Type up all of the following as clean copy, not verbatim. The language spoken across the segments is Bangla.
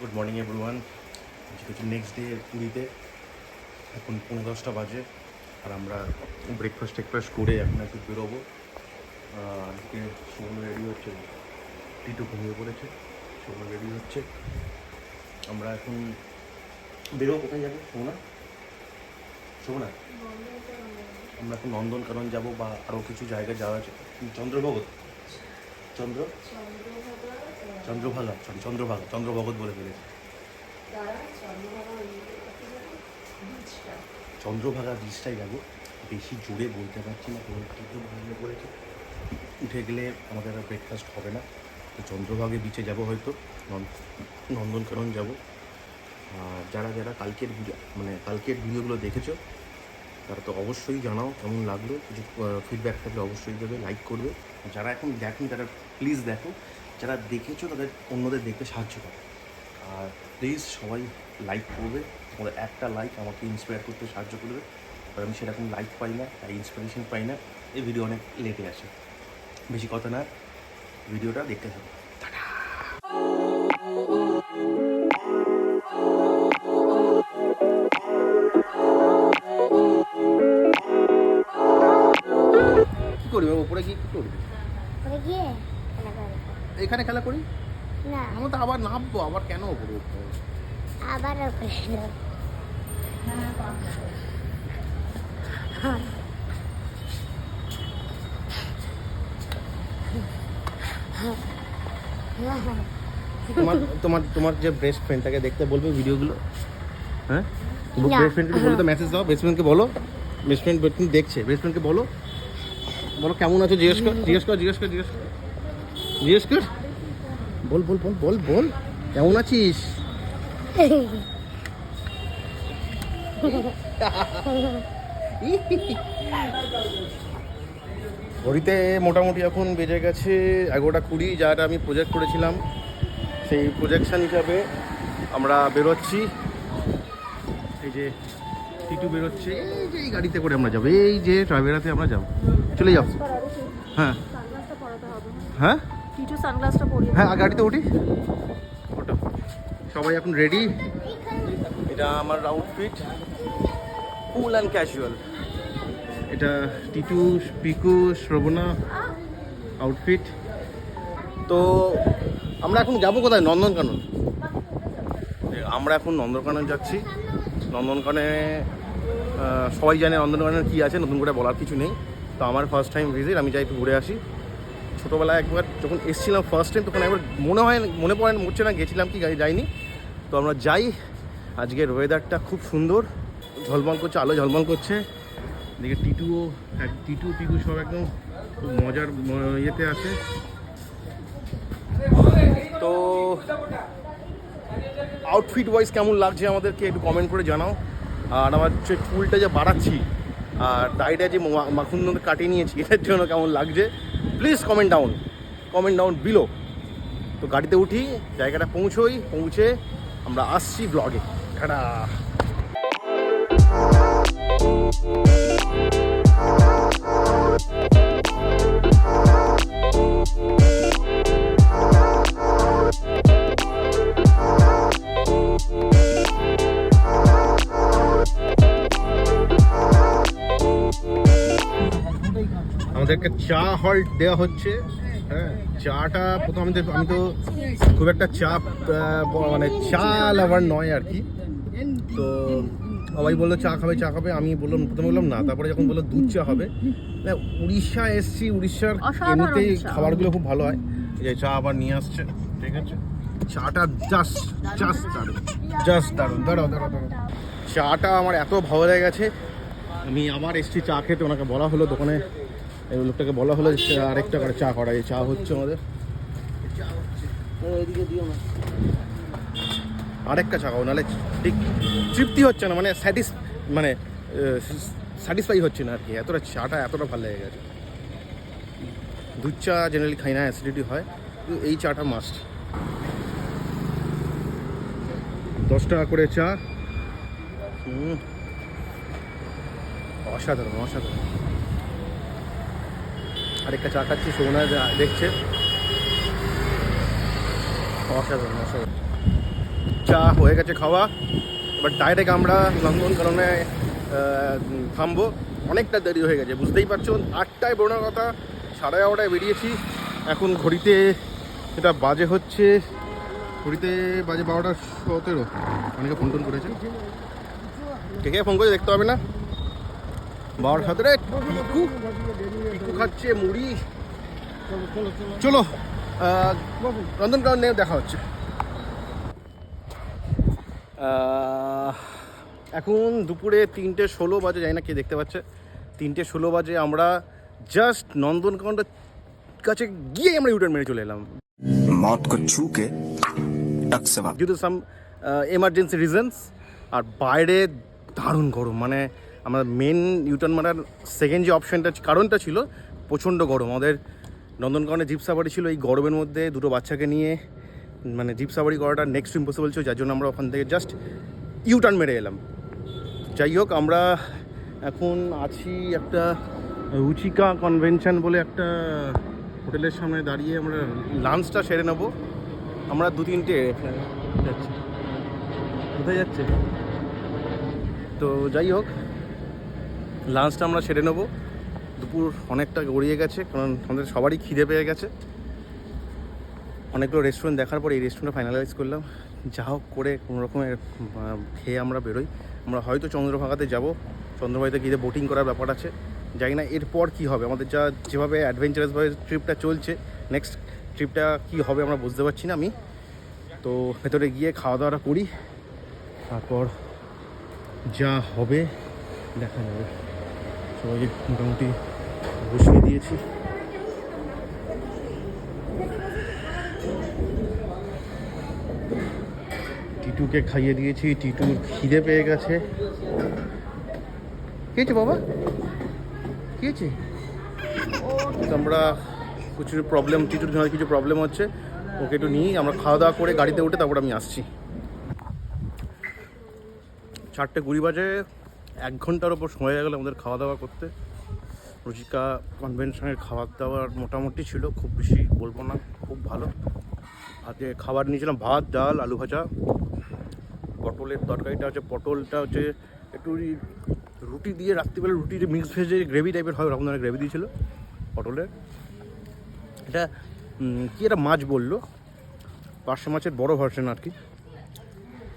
Good morning everyone. আজকে হচ্ছে নেক্সট ডে পুরীতে। এখন 10:15 বাজে আর আমরা ব্রেকফাস্ট করে এখন একটু বেরোবো। আজকে সৌম্য রেডি হচ্ছে, টিটু ঘুমিয়ে পড়েছে, সৌম্য রেডি হচ্ছে। আমরা এখন বেরোবো। কোথায় যাবো সোনা? আমরা এখন নন্দনকানন যাবো বা আরও কিছু জায়গায় যাওয়া আছে। চন্দ্রভাগা বলে ফেলেছি। চন্দ্রভাগা বীজটাই যাবো, বেশি জোরে বলতে পারছি না, কোনো টিটু ঘুমিয়ে পড়েছে। উঠে গেলে আমাদের আর ব্রেকফাস্ট হবে না, তো চন্দ্রভাগে বিচে যাব, হয়তো নন্দনকানন যাব। যারা যারা কালকের ভিডিওগুলো দেখেছো তারা তো অবশ্যই জানাও কেমন লাগলো। কিছু ফিডব্যাক থাকলে অবশ্যই দেবে, লাইক করবে। যারা এখন দেখেন তারা প্লিজ দেখো, যারা দেখেছো তাদের অন্যদের দেখতে সাহায্য করো। আর প্লিজ সবাই লাইক করবে, তোমাদের একটা লাইক আমাকে ইন্সপায়ার করতে সাহায্য করবে। আর আমি সেরকম লাইক পাই না, তাই ইন্সপিরেশন পাই না, এই ভিডিও অনেক লেটে আসে। বেশি কথা না, ভিডিওটা দেখতে থাকো। কি করবি ওপরে গিয়ে? কি করবি? এখানে খেলা করি না, আমরা তো আবার নামবো, আবার কেন ওপরে উঠবো? আবার তোমার যে বেস্ট ফ্রেন্ড তাকে দেখতে বলবে ভিডিওগুলো। হ্যাঁ, না। বেস্ট ফ্রেন্ডকে বলো তো, মেসেজ দাও বেস্ট ফ্রেন্ডকে, বলো বেস্ট ফ্রেন্ড দেখছে, বেস্ট ফ্রেন্ডকে বলো কেমন আছো, জিজ্ঞেস কর বল কেমন আছিস। ঘড়িতে মোটামুটি এখন বেজে গেছে 11:20। যাটা আমি প্রজেক্ট করেছিলাম সেই প্রজেকশন হিসাবে আমরা বেরোচ্ছি। এই যে টিটু বেরোচ্ছে, এই যে এই গাড়িতে করে আমরা যাবো, এই যে ট্রাভেরাতে আমরা যাবো, চলে যাবো। হ্যাঁ হ্যাঁ হ্যাঁ, গাড়িতে উঠি, ওটা সবাই এখন রেডি। এটা আমার আউটফিট, কুল অ্যান্ড ক্যাজুয়াল। এটা টিটু, পিকু, শ্রবণা আউটফিট। তো আমরা এখন যাবো কোথায়? নন্দনকানন। আমরা এখন নন্দনকানন যাচ্ছি। নন্দনকাননে সবাই জানে নন্দনকাননে কী আছে, নতুন করে বলার কিছু নেই। তো আমার ফার্স্ট টাইম ভিজিট, আমি যাই একটু ঘুরে আসি। ছোটোবেলায় একবার যখন এসেছিলাম ফার্স্ট টাইম, তখন একবার মনে পড়ছে না গেছিলাম কি যাইনি। তো আমরা যাই। আজকের ওয়েদারটা খুব সুন্দর, ঝলমল করছে, আলো ঝলমল করছে। দেখে টিটু পিকু সব একদম মজার ইয়েতে আছে। তো আউটফিট ওয়াইজ কেমন লাগছে আমাদেরকে একটু কমেন্ট করে জানাও। আর আমার যে চুলটা যে বাড়াচ্ছি আর ডাইটা যে মাখন কাটিয়ে নিয়েছি, এটার জন্য কেমন লাগছে প্লিজ কমেন্ট ডাউন বিলো। তো গাড়িতে উঠি, জায়গাটা পৌঁছে আমরা আসছি ব্লগে। টাটা। আমাদেরকে চা হল্ট দেওয়া হচ্ছে। হ্যাঁ, চাটা প্রথম আমি তো খুব একটা চা চা লাভার নয় আর কি। তো সবাই বললো চা খাবে, আমি প্রথমে বললাম না। তারপরে যখন বললো দুধ চা হবে, উড়িষ্যা এসছি, উড়িষ্যার এমনিতেই খাবারগুলো খুব ভালো হয়। এই চা আবার নিয়ে আসছে, ঠিক আছে। চাটা জাস্ট দাঁড়াও। চাটা আমার এত ভালো লেগে গেছে, আমি আবার এসছি চা খেতে। ওনাকে বলা হলো, দোকানে লোকটাকে বলা হলো আরেকটা করে চা করা। এই চা হচ্ছে আমাদের, আরেকটা চা খাও, নাহলে ঠিক তৃপ্তি হচ্ছে না, স্যাটিসফাই হচ্ছে না আর কি। চাটা এতটা ভালো লেগে গেছে। দুধ চা জেনারেলি খাই না, অ্যাসিডিটি হয়, কিন্তু এই চাটা মাস্ট। 10 টাকা করে চা, অসাধারণ। আরেকটা চা খাচ্ছি, সোনা দেখছে, অসাধারণ। চা হয়ে গেছে খাওয়া, এবার ডাইরেক্ট আমরা নন্দনকাননে থামবো। অনেকটা দেরি হয়ে গেছে, বুঝতেই পারছো। 8টায় বেরোনোর কথা, 11:30টায় বেরিয়েছি। এখন ঘড়িতে এটা বাজে হচ্ছে, ঘড়িতে বাজে 12:17। অনেকে ফোন টোন করেছে, কে কে ফোন করে দেখতে হবে না। 12:17 পিকু খাচ্ছে মুড়ি। চলো নন্দনকাননে দেখা হচ্ছে। এখন দুপুরে 3:16 বাজে, জানি না কে দেখতে পাচ্ছে। 3:16 বাজে, আমরা জাস্ট নন্দনকাননের কাছে গিয়ে আমরা ইউটার্ন মেরে চলে এলাম। मौत को छू के टक से वापस। Due to some emergency reasons. আর বাইরে দারুণ গরম, মানে আমরা মেন ইউটার্ন মারার সেকেন্ড যে অপশানটা কারণটা ছিল প্রচণ্ড গরম। আমাদের নন্দনকাননে জিপ সাফারি ছিল, এই গরমের মধ্যে দুটো বাচ্চাকে নিয়ে মানে জিপ সাফারি করাটা নেক্সট ইম্পসিবল ছিল, যার জন্য আমরা ওখান থেকে জাস্ট ইউটার্ন মেরে এলাম। যাই হোক, আমরা এখন আছি একটা রুচিকা কনভেনশন বলে একটা হোটেলের সামনে দাঁড়িয়ে আমরা লাঞ্চটা সেরে নেবো। আমরা 2-3টে যাচ্ছি, কোথায় যাচ্ছে? তো যাই হোক, লাঞ্চটা আমরা সেরে নেবো। দুপুর অনেকটা গড়িয়ে গেছে, কারণ আমাদের সবারই খিদে পেয়ে গেছে। অনেকগুলো রেস্টুরেন্ট দেখার পর এই রেস্টুরেন্টে ফাইনালাইজ করলাম, যা হোক করে কোনো রকমের খেয়ে আমরা বেরোই। আমরা হয়তো চন্দ্রভাগাতে যাব, চন্দ্রভাগাতে গিয়ে বোটিং করার ব্যাপার আছে। জানি না এরপর কী হবে, আমাদের যেভাবে অ্যাডভেঞ্চারাসভাবে ট্রিপটা চলছে, নেক্সট ট্রিপটা কী হবে আমরা বুঝতে পারছি না। আমি তো ভেতরে গিয়ে খাওয়া দাওয়াটা করি, তারপর যা হবে দেখা যাবে। সবাইকে মোটামুটি বসিয়ে দিয়েছি। টিটুকে খাইয়ে দিয়েছি, টিটুর খিদে পেয়ে গেছে। কি হয়েছে বাবা, কি হয়েছে? আমরা কিছু প্রবলেম, টিটুর কিছু প্রবলেম হচ্ছে, ওকে একটু নিয়ে আমরা খাওয়া দাওয়া করে গাড়িতে উঠে তারপর আমি আসছি। 4:20 বাজে, 1 ঘন্টার ওপর সময় হয়ে গেল আমাদের খাওয়া দাওয়া করতে। রুচিকা কনভেনশনের খাবার দাবার মোটামুটি ছিল, খুব বেশি বলবো না, খুব ভালো। আজকে খাবার নিয়েছিলাম ভাত, ডাল, আলু ভাজা, পটলের তরকারিটা হচ্ছে, পটলটা হচ্ছে একটু রুটি দিয়ে, রাত্রিবেলা রুটির মিক্স ভেজে গ্রেভি টাইপের হয়, ওরকম ধরনের গ্রেভি দিয়েছিলো পটলের। এটা কি একটা মাছ বললো, পার্শে মাছের বড় ভার্সন আর কি।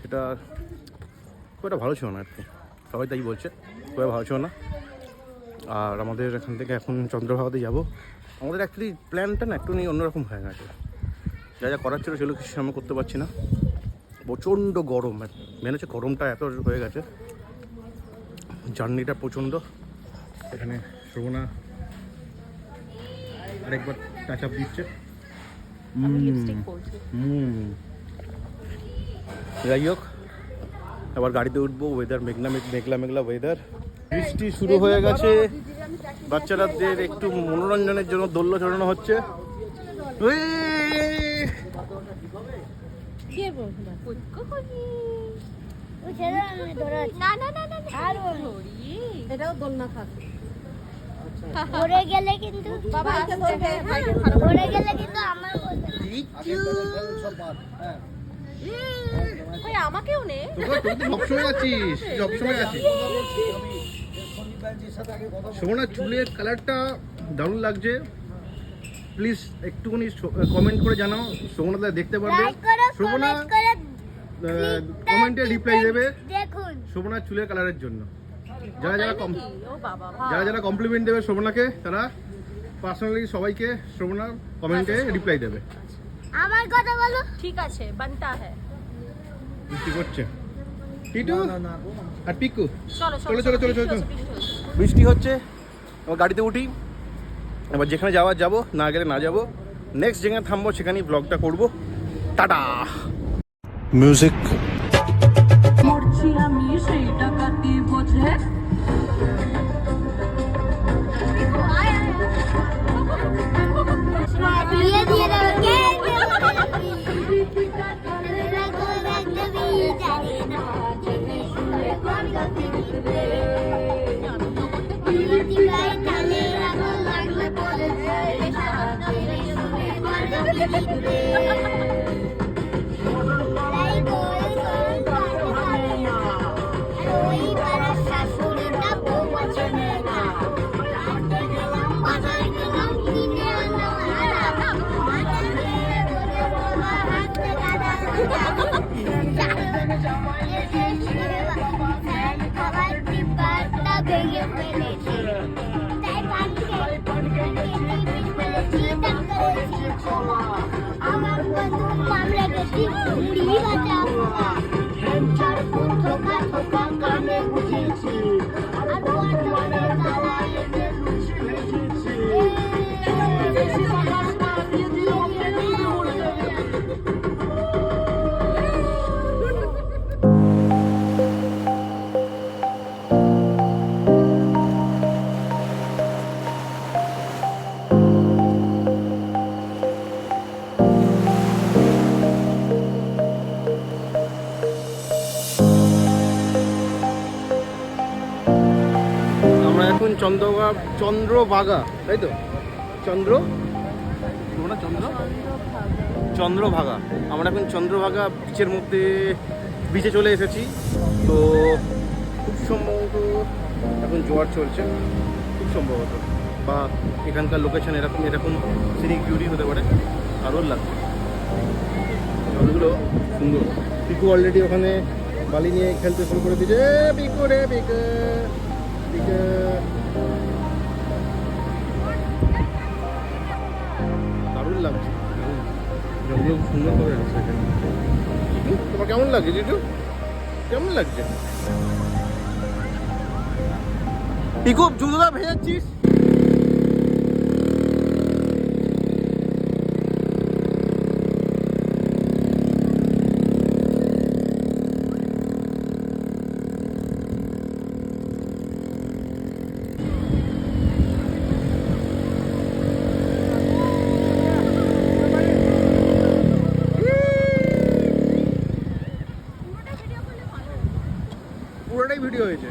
এটা খুব একটা ভালো ছিল না আর কি, সবাই তাই বলছে, খুব ভালো ছিল না। আর আমাদের এখান থেকে এখন চন্দ্রভাগাতে যাব। আমাদের অ্যাকচুয়ালি প্ল্যানটা না একটু নিয়ে অন্যরকম হয়ে গেছে, যা যা করার ছিল সেগুলো কিছু সামনে করতে পারছি না। প্রচণ্ড গরম, মেন হচ্ছে গরমটা এত হয়ে গেছে, জার্নিটা প্রচণ্ড। এখানে শ্রবণা আরেকবার টাচ আপ দিচ্ছে। যাই হোক, আবার গাড়িতে উঠবো। ওয়েদার মেঘলা মেঘলা ওয়েদার, বৃষ্টি শুরু হয়ে গেছে। বাচ্চারাদের একটু মনোরঞ্জনের জন্য দোল্লা চড়ানো হচ্ছে। পড়ে গেলে কিন্তু আমার আমাকেও নে, সবসময় আছিস, সবসময় আছিস। শোনা, চুলের কালারটা দারুণ লাগছে। প্লিজ একটুখানি কমেন্ট করে জানাও, শোভনা দেখতে পারবে। শোভনা কমেন্টে রিপ্লাই দেবে দেখুন শোভনার চুলের কালারের জন্য। যারা যারা ও বাবা, যারা যারা কমপ্লিমেন্ট দেবে শোভনাকে, তারা পার্সোনালি সবাইকে শোভনার কমেন্টে রিপ্লাই দেবে। আমার কথা বলো। ঠিক আছে, বানটা হ্যাঁ। বৃষ্টি করছে, টিটু আর পিকু চলো চলো চলো চলো চলো। বৃষ্টি হচ্ছে। বৃষ্টি হচ্ছে, আমার গাড়িতে উঠি, এবার যেখানে যাওয়ার যাবো, না গেলে না যাবো। নেক্সট যেখানে থামবো সেখানেই ব্লগটা করবো। টাটা। মিউজিক। মরছি আমি সেই টাকাতে বোঝে বিয়ে দিয়ে দেবো কে Like মুড়ি ভাজা পোকা চারপুর থোকা থোকা কানে গুজেছি আর বর্তমানে তালা এনে লুচি ভেজেছি আমরা এখন চন্দ্রভাগা, তাই তো? চন্দ্রভাগা। আমরা এখন চন্দ্রভাগা বিচের মধ্যে বিচে চলে এসেছি। তো খুব সম্ভবত এখন জোয়ার চলছে, খুব সম্ভবত, বা এখানকার লোকেশন এরকম সিনিক বিউটি হতে পারে। দারুণ লাগছে, জলগুলো সুন্দর। পিকু অলরেডি ওখানে বালি নিয়ে খেলতে শুরু করে দিয়েছে। পিকু রে পিকু, পিকু। দারুণ লাগছে, জলগুলো খুব সুন্দর করে রাখছে এখানে। তোমার কেমন লাগছে জিটু? কেমন লাগছে? পিকু জুতোটা ভেজাচ্ছিস? পুরোটাই ভিডিও হয়েছে।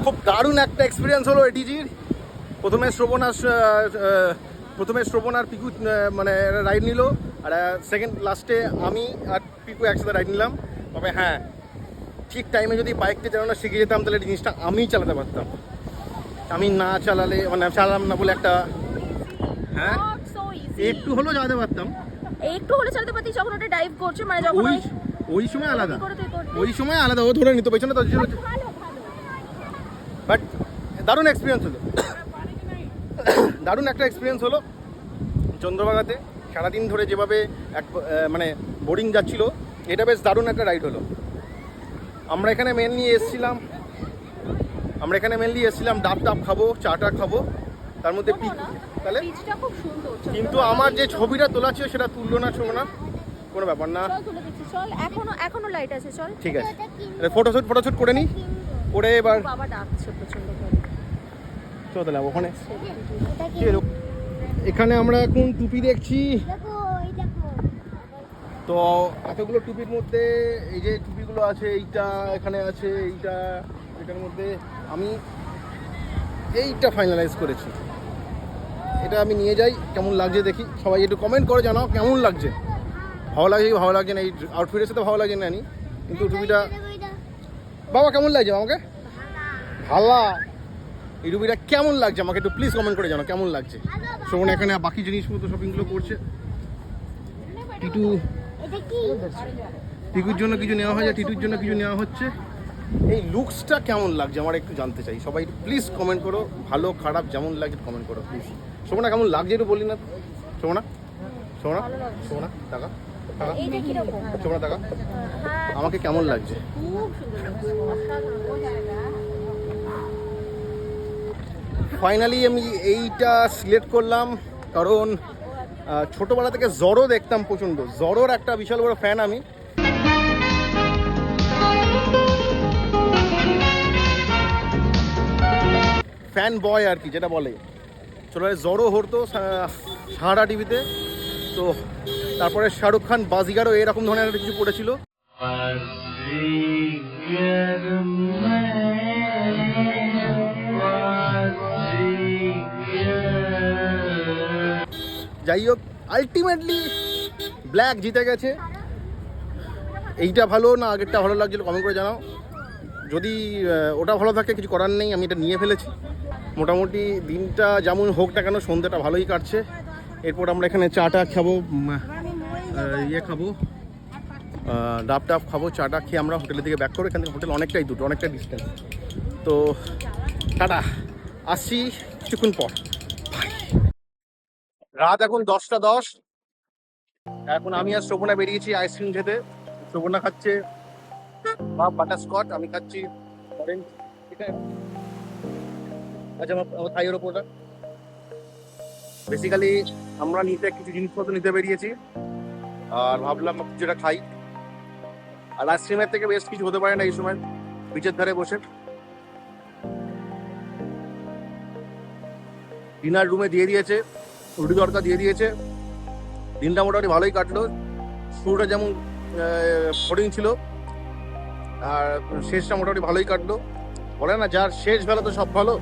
খুব দারুণ একটা এক্সপিরিয়েন্স হলো এটিজির। প্রথমে শ্রবণ আর পিকু মানে রাইড নিল, আর সেকেন্ড লাস্টে আমি আর পিকু একসাথে রাইড নিলাম। তবে হ্যাঁ, ঠিক টাইমে যদি বাইকটা চালানো শিখে যেতাম তাহলে জিনিসটা আমিই চালাতে পারতাম। আমি না চালালে মানে চালালাম না বলে একটা, হ্যাঁ একটু হলেও চালাতে পারতাম, একটু হলে চালাতে পারতি যখন ওটা ডাইভ করছে, মানে যখন ওই সময় আলাদা, কি করে তুই করবি? ওই সময় আলাদা, ও ধরে নিত পেছনে তো। বাট দারুণ এক্সপিরিয়েন্স হলো, দারুণ একটা এক্সপিরিয়েন্স হলো চন্দ্রভাগাতে। সারাদিন ধরে যেভাবে মানে বোরিং যাচ্ছিল, এটা বেশ দারুণ একটা রাইড হলো। আমরা এখানে মেনলি এসেছিলাম ডাব খাবো, চাটা খাবো, তার মধ্যে তাহলে বিচটা খুব সুন্দর, কিন্তু আমার যে ছবিটা তোলা ছিল সেটা তুললো না শোনা, কোনো ব্যাপার না। চল তুলে দিচ্ছি, চল এখনো লাইট আছে, চল ঠিক আছে, ফটোশুট করে নিই, করে এবার বাবা ডাকছে প্রচন্ড করে। চল তাহলে ওখানে। এখানে আমরা এখন টুপি দেখছি। দেখো এই দেখো, তো এতগুলো টুপির মধ্যে এই যে টুপিগুলো আছে, এইটা এখানে আছে, এটার মধ্যে আমি এইটা ফাইনালাইজ করেছি। এটা আমি নিয়ে যাই, কেমন লাগছে দেখি। সবাই একটু কমেন্ট করে জানাও কেমন লাগছে। ভালো লাগছে কি ভালো লাগছে না, এই আউটফিটের সাথে ভালো লাগছে না জানি, কিন্তু টুপিটা বাবা কেমন লাগছে আমাকে? ভালা। এই টুপিটা কেমন লাগছে আমাকে একটু প্লিজ কমেন্ট করে জানাও কেমন লাগছে। শোভন এখানে বাকি জিনিসপত্র শপিংগুলো করছে। টিটু এটা কি? টিকুর জন্য কিছু নেওয়া হয়েছে, টিটুর জন্য কিছু নেওয়া হচ্ছে। এই লুকসটা কেমন লাগছে আমার একটু জানতে চাই। সবাই প্লিজ কমেন্ট করো, ভালো খারাপ যেমন লাগছে কমেন্ট করো প্লিজ। শোভনা কেমন লাগছে একটু বলি না। শোভনা শোভনা শোভনা টাকা টাকা এইটা কিরকম? শোভনা টাকা হ্যাঁ, আমাকে কেমন লাগছে? খুব সুন্দর লাগছে, অসাধারণ। ফাইনালি আমি এইটা সিলেক্ট করলাম কারণ ছোটোবেলা থেকে জড়ো দেখতাম প্রচণ্ড। জড়োর একটা বিশাল বড় ফ্যান আমি। ফ্যান বয় আর কি যেটা বলে। ছোটোবেলায় জড়ো হতো সাহারা টিভিতে। তো তারপরে শাহরুখ খান বাজিগারও এরকম ধরনের একটা কিছু পড়েছিল। যাই হোক আলটিমেটলি ব্ল্যাক জিতে গেছে। এইটা ভালো না আগেরটা ভালো লাগছিল কমেন্ট করে জানাও। যদি ওটা ভালো থাকে কিছু করার নেই, আমি এটা নিয়ে ফেলেছি। মোটামুটি দিনটা যেমন হোক না কেন সন্ধ্যাটা ভালোই কাটছে। এরপর আমরা এখানে চাটা খাবো, ইয়ে খাবো, ডাব টাব খাবো। চাটা খেয়ে আমরা হোটেলের দিকে ব্যাক করবো। এখান থেকে হোটেল অনেকটাই দূর, অনেকটা ডিস্টেন্স। তো টাটা, আসছি কিছুক্ষণ পর। রাত এখন 10:10। এখন আমি আর শোভনা বেরিয়েছি আইসক্রিম খেতে। শোভনা খাচ্ছে বাটারস্কচ, আমি খাচ্ছি অরেঞ্জ। আচ্ছা আমার থাইয়ের ওপরটা বেসিক্যালি আমরা নিতে কিছু জিনিসপত্র নিতে বেরিয়েছি আর ভাবলাম কিছুটা খাই। আর আইসক্রিমের থেকে বেশ কিছু হতে পারে না এই সময় বিচের ধারে বসে। ডিনার রুমে দিয়ে দিয়েছে, রুটি তড়কা দিয়ে দিয়েছে। দিনটা মোটামুটি ভালোই কাটলো। শুরুটা যেমন বোরিং ছিল আর শেষটা মোটামুটি ভালোই কাটলো। বলে না যার শেষ ভালো তো সব ভালো,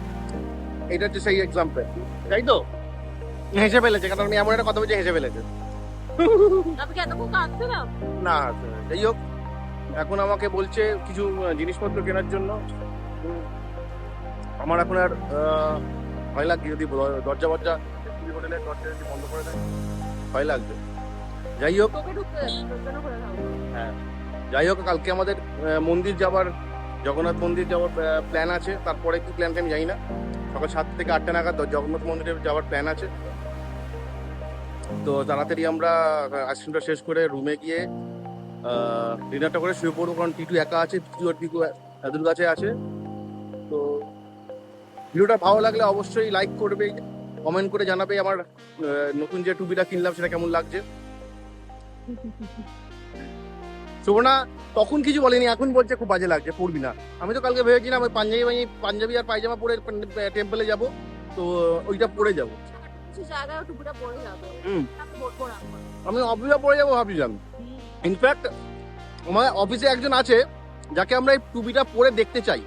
এটা হচ্ছে সেই এক্সাম্পল, তাই তো? হেসে ফেলেছে কারণ আমি এমন একটা কথা বলছি হেসে ফেলেছে। আপনি কি এতক্ষণ কাঁদছিলাম? না যাই হোক এখন আমাকে বলছে কিছু জিনিসপত্র কেনার জন্য। আমার এখন আর ভয় লাগছে যদি দরজা হোটেলের দরজা যদি বন্ধ করে দেয়, ভয় লাগবে। যাই হোক তোকে ঢুকতে তোর জন্য করে দাও। হ্যাঁ যাই হোক কালকে আমাদের মন্দির যাবার, জগন্নাথ মন্দির যাওয়ার প্ল্যান আছে। তারপরে কি প্ল্যান আমি জানি না। সকাল 7 থেকে 8টা নাগাদ জগন্নাথ মন্দিরে যাওয়ার প্ল্যান আছে। তো তাড়াতাড়ি আমরা আইসক্রিমটা শেষ করে রুমে গিয়ে ডিনারটা করে শুয়ে পড়বো, কারণ টিটু একা আছে, টিটু এদুর কাছে আছে। তো ভিডিওটা ভালো লাগলে অবশ্যই লাইক করবে, কমেন্ট করে জানাবে আমার নতুন যে টুপিটা কিনলাম সেটা কেমন লাগছে। শোভনা তখন কিছু বলেনি, এখন বলছে খুব বাজে লাগছে, পড়বি না। আমি তো কালকে ভেবেছিলাম ওই পাঞ্জাবি আর পায়জামা পরে টেম্পলে যাব, তো ওইটা পরে যাব। কিছু জায়গায় টুপিটা পরে যাবে। আমি বলবো না। আমি অফিসে পরে যাবো ভাবছিলাম। ইনফ্যাক্ট আমার অফিসে একজন আছে যাকে আমরা এই টুপিটা পরে দেখতে চাই।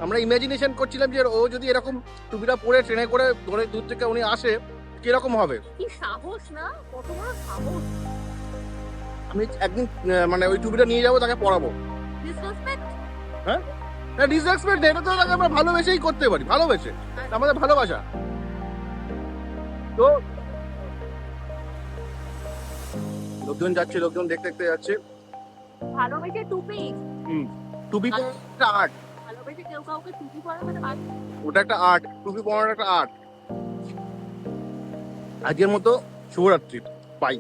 আমরা ইমাজিনেশন করছিলাম যে ও যদি এরকম টুপিটা পরে ট্রেনে করে অনেক দূর থেকে উনি আসে কিরকম হবে। কি সাহস না, কত বড় সাহস। আমি একদিন মানে ওই টুপিটা নিয়ে যাবো, তাকে পরাবো। ডিসরেসপেক্ট। হ্যাঁ ডিসরেসপেক্ট, এটা তো তাকে আমরা ভালোবেসেই করতে পারি, ভালোবেসে, আমাদের ভালোবাসা। তো লোকজন যাচ্ছে, লোকজন দেখতে দেখতে যাচ্ছে। ভালোবেসে টুপি। টুপি একটা আর্ট, ভালোবেসে কেউ কাউকে টুপি পরা মানে বাদ। ওটা একটা আর্ট, টুপি পরানোর একটা আর্ট। আজকের মতো শুভরাত্রি, বাই।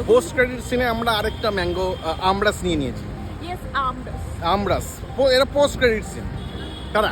পোস্ট ক্রেডিট সিনে আমরা আরেকটা ম্যাঙ্গো আমরাস নিয়ে নিয়েছি। ইয়েস, আমরাস। আমরাস, এরা পোস্ট ক্রেডিট সিন। কারা